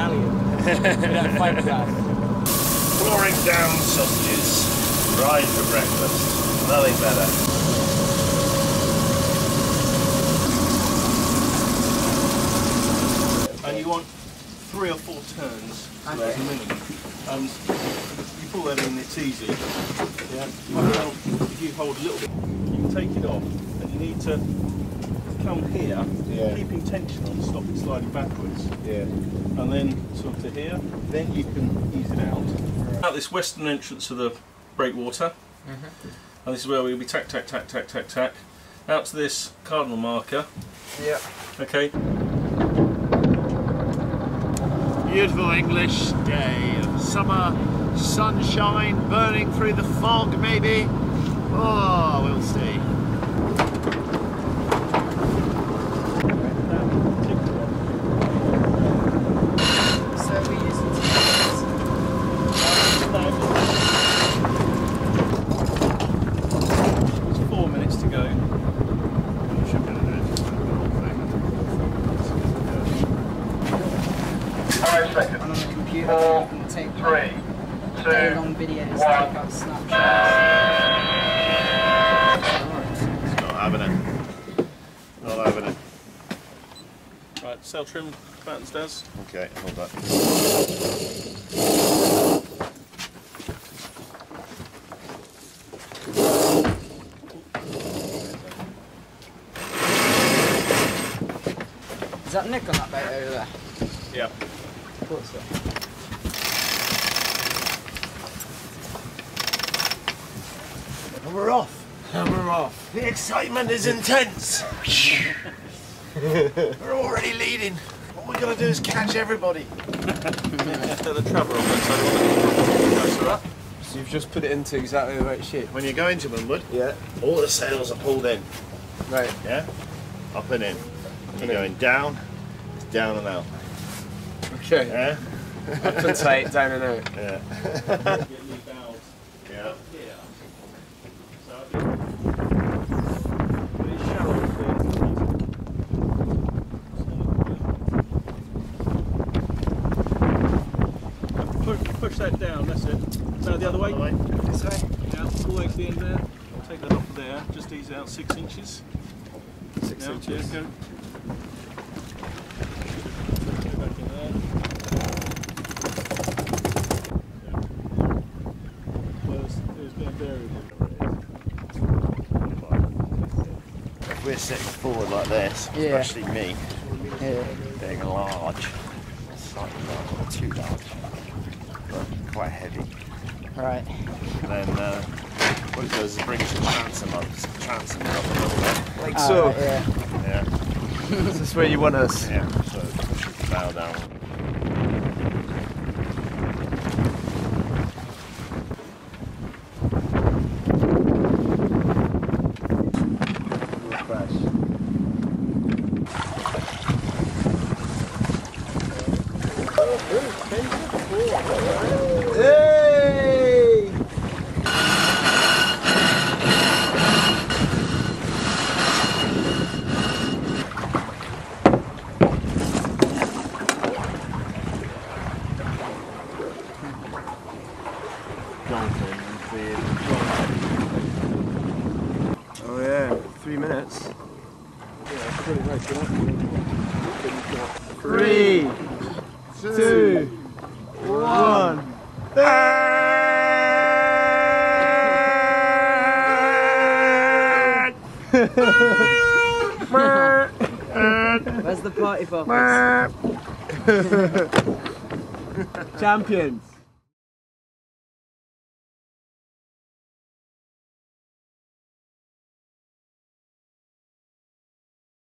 Italian. We don't photograph. Pouring down sausages. Fried for breakfast. Nothing better. And you want 3 or 4 turns as a minimum. You pull that in, it's easy. Yeah. Well, if you hold a little bit, you can take it off, and you need to come here, keeping tension on, stop it sliding backwards. Yeah. And then sort of to here, then you can ease it out. Out this western entrance of the breakwater, and this is where we'll be tack, tack, tack, tack, tack, tack, out to this cardinal marker. Yeah. Okay. Beautiful English day of summer sunshine burning through the fog, maybe. Oh, we'll see. It's 4 minutes to go. And on the computer, you can take 3, 2, long videos, take out snapshots. Not having it. Not having it. Right, sail trim buttons, Daz. Okay, hold that. Is that Nick on that boat over there? Yeah. What's that? And we're off. And we're off. The excitement is intense. We're already leading. What we're going to do is catch everybody. The trapper on that side. So you've just put it into exactly the right shape. When you go into Windward, Yeah. all the sails are pulled in. Right. Yeah? Up and in. You're going down, it's down and out. Okay. Yeah? Up and tight, down and out. Yeah. Yeah. Push that down, that's it. Now the other way. This way? Yeah, all the way to the end there. Take that off of there, just ease out 6 inches. 6 inches. Yeah, go. Go back in there. There's been a variable. If we're sitting forward like this, especially me, being large, slightly large, not too large, but quite heavy. Right. Then what it does is it brings the transom up a little bit. Like so. Yeah. Is this where you want us? Yeah, so it pushes the bow down. Hey! Oh yeah, 3 minutes. Yeah, pretty nice. 3, 2, 1. Where's the party poppers? Champions!